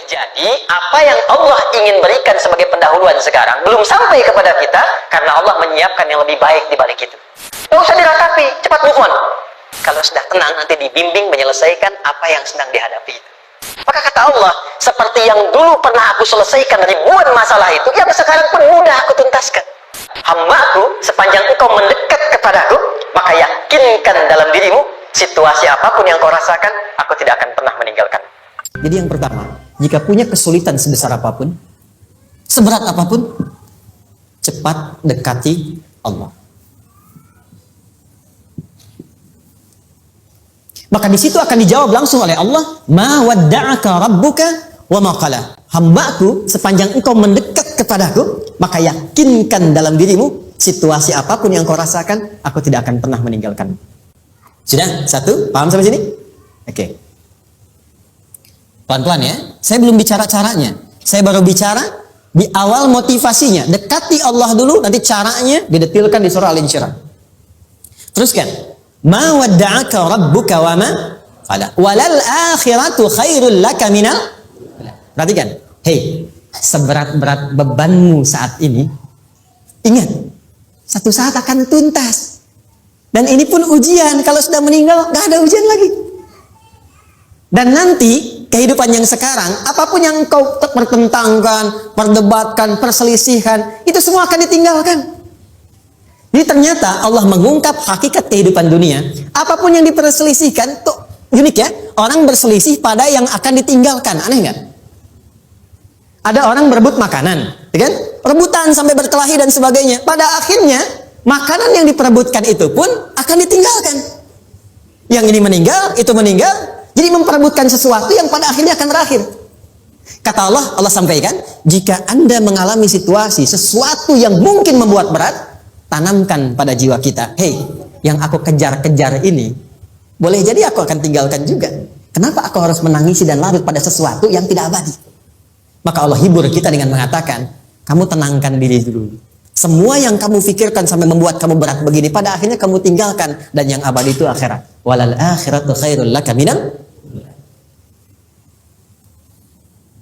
jadi apa yang Allah ingin berikan sebagai pendahuluan sekarang belum sampai kepada kita karena Allah menyiapkan yang lebih baik di balik itu. Tidak usah diratapi, cepat move on. Kalau sudah tenang, nanti dibimbing menyelesaikan apa yang sedang dihadapi itu. Maka kata Allah, seperti yang dulu pernah aku selesaikan ribuan masalah itu, yang sekarang pun mudah aku tuntaskan. Hamba-Ku, sepanjang engkau mendekat kepadaku, maka yakinkan dalam dirimu, situasi apapun yang kau rasakan, aku tidak akan pernah meninggalkan. Jadi yang pertama, jika punya kesulitan sebesar apapun, seberat apapun, cepat dekati Allah. Maka di situ akan dijawab langsung oleh Allah, ma wadda'aka rabbuka wa ma qala. Hamba-Ku, sepanjang engkau mendekat kepadaku, maka yakinkan dalam dirimu, situasi apapun yang kau rasakan, aku tidak akan pernah meninggalkan. Sudah? Satu? Paham sampai sini? Oke. Pelan-pelan ya. Saya belum bicara caranya. Saya baru bicara di awal motivasinya. Dekati Allah dulu, nanti caranya didetilkan di surah Al-Insyirah. Teruskan. Ma wadda'aka rabbuka wa ma qala. Walal akhiratu khairul laka minal. Perhatikan. Hei, seberat-berat bebanmu saat ini, ingat, satu saat akan tuntas. Dan ini pun ujian. Kalau sudah meninggal, gak ada ujian lagi. Dan nanti kehidupan yang sekarang, apapun yang kau pertentangkan, perdebatkan, perselisihkan, itu semua akan ditinggalkan. Jadi ternyata Allah mengungkap hakikat kehidupan dunia. Apapun yang diperselisihkan, tuh unik ya. Orang berselisih pada yang akan ditinggalkan. Aneh nggak? Ada orang berebut makanan, ya kan? Rebutan sampai berkelahi dan sebagainya. Pada akhirnya, makanan yang diperebutkan itu pun akan ditinggalkan. Yang ini meninggal, itu meninggal. Jadi memperebutkan sesuatu yang pada akhirnya akan berakhir. Kata Allah, Allah sampaikan, jika Anda mengalami situasi, sesuatu yang mungkin membuat berat, tanamkan pada jiwa kita, hei, yang aku kejar-kejar ini, boleh jadi aku akan tinggalkan juga. Kenapa aku harus menangisi dan larut pada sesuatu yang tidak abadi? Maka Allah hibur kita dengan mengatakan, kamu tenangkan diri dulu. Semua yang kamu pikirkan sampai membuat kamu berat begini, pada akhirnya kamu tinggalkan. Dan yang abadi itu akhirat. Walal akhiratu khairul laka minal.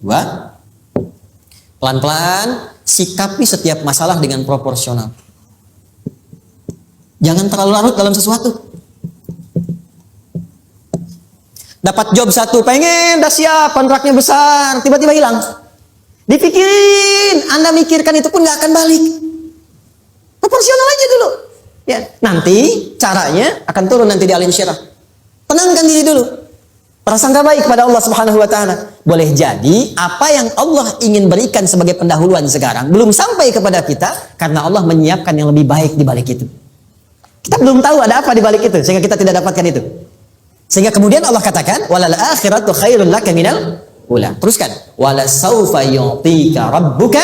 Dua, pelan-pelan sikapi setiap masalah dengan proporsional. Jangan terlalu larut dalam sesuatu. Dapat job satu, pengen, udah siap, kontraknya besar, tiba-tiba hilang. Dipikirin, Anda mikirkan itu pun gak akan balik. Proporsional aja dulu. Ya, nanti caranya akan turun nanti di Al-Insyirah. Tenangkan diri dulu. Prasangka baik pada Allah Subhanahu wa taala. Boleh jadi apa yang Allah ingin berikan sebagai pendahuluan sekarang belum sampai kepada kita karena Allah menyiapkan yang lebih baik di balik itu. Kita belum tahu ada apa di balik itu sehingga kita tidak dapatkan itu. Sehingga kemudian Allah katakan walal akhiratu khairul laka minal ula. Teruskan. Wala saufa yu'tika rabbuka.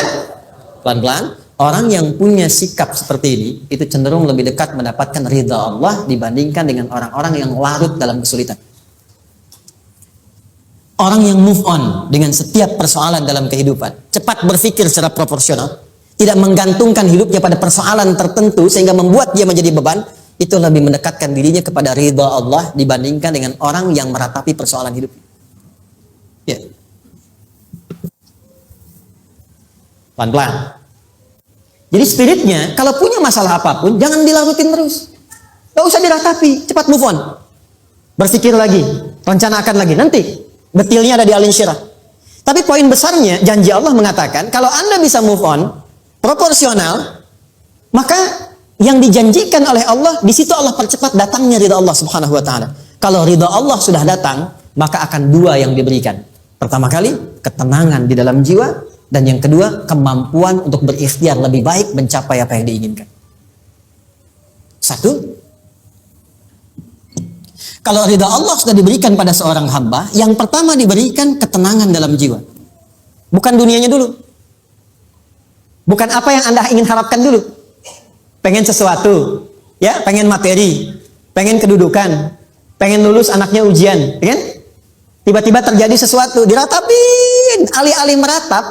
Pelan-pelan. Orang yang punya sikap seperti ini itu cenderung lebih dekat mendapatkan ridha Allah dibandingkan dengan orang-orang yang larut dalam kesulitan. Orang yang move on dengan setiap persoalan dalam kehidupan, cepat berpikir secara proporsional, tidak menggantungkan hidupnya pada persoalan tertentu sehingga membuat dia menjadi beban, itu lebih mendekatkan dirinya kepada ridha Allah dibandingkan dengan orang yang meratapi persoalan hidup. Ya. Pelan-pelan. Jadi spiritnya, kalau punya masalah apapun, jangan dilarutin terus. Gak usah diratapi, cepat move on. Berpikir lagi, rencanakan lagi. Nanti, detilnya ada di Al-Insyirah. Tapi poin besarnya, janji Allah mengatakan, kalau Anda bisa move on, proporsional, maka yang dijanjikan oleh Allah, di situ Allah percepat datangnya ridha Allah Subhanahu wa ta'ala. Kalau ridha Allah sudah datang, maka akan dua yang diberikan. Pertama kali, ketenangan di dalam jiwa. Dan yang kedua, kemampuan untuk berikhtiar lebih baik mencapai apa yang diinginkan. Satu, kalau ridha Allah sudah diberikan pada seorang hamba, yang pertama diberikan ketenangan dalam jiwa. Bukan dunianya dulu. Bukan apa yang Anda ingin harapkan dulu. Pengen sesuatu, ya, pengen materi, pengen kedudukan, pengen lulus anaknya ujian, ya kan? Tiba-tiba terjadi sesuatu, diratapin, alih-alih meratap,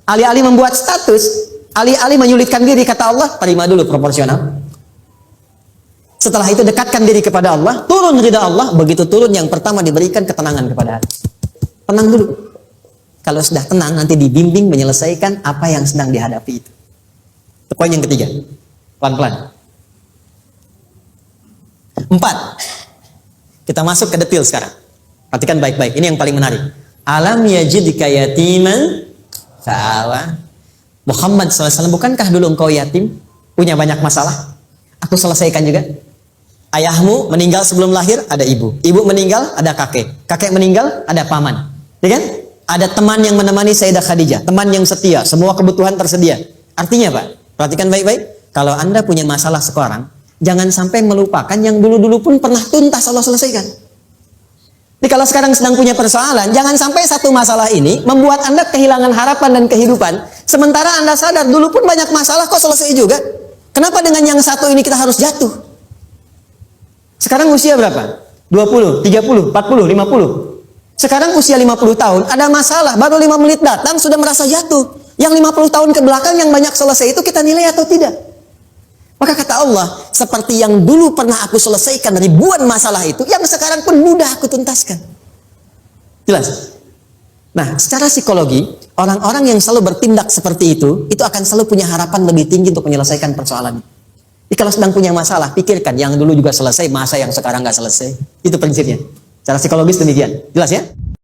alih-alih membuat status, alih-alih menyulitkan diri, kata Allah, terima dulu proporsional. Setelah itu dekatkan diri kepada Allah, turun ridha Allah, begitu turun yang pertama diberikan ketenangan kepada hati. Tenang dulu. Kalau sudah tenang, nanti dibimbing menyelesaikan apa yang sedang dihadapi itu. Itu poin yang ketiga. Pelan-pelan. 4. Kita masuk ke detail sekarang. Perhatikan baik-baik. Ini yang paling menarik. Alam yajidka yatiman fa'awa. Muhammad SAW, bukankah dulu engkau yatim? Punya banyak masalah? Aku selesaikan juga. Ayahmu meninggal sebelum lahir, ada ibu. Ibu meninggal, ada kakek. Kakek meninggal, ada paman. Ya kan? Ada teman yang menemani Sayyidah Khadijah. Teman yang setia. Semua kebutuhan tersedia. Artinya Pak, perhatikan baik-baik. Kalau Anda punya masalah sekarang, jangan sampai melupakan yang dulu-dulu pun pernah tuntas Allah selesaikan. Jadi kalau sekarang sedang punya persoalan, jangan sampai satu masalah ini membuat Anda kehilangan harapan dan kehidupan. Sementara Anda sadar dulu pun banyak masalah kok selesai juga. Kenapa dengan yang satu ini kita harus jatuh? Sekarang usia berapa? 20, 30, 40, 50. Sekarang usia 50 tahun, ada masalah, baru 5 menit datang sudah merasa jatuh. Yang 50 tahun ke belakang yang banyak selesai itu kita nilai atau tidak? Maka kata Allah, seperti yang dulu pernah aku selesaikan ribuan masalah itu, yang sekarang pun mudah aku tuntaskan. Jelas? Nah, secara psikologi, orang-orang yang selalu bertindak seperti itu akan selalu punya harapan lebih tinggi untuk menyelesaikan persoalan. Jadi kalau sedang punya masalah, pikirkan yang dulu juga selesai, masa yang sekarang nggak selesai. Itu prinsipnya. Secara psikologis demikian. Jelas ya?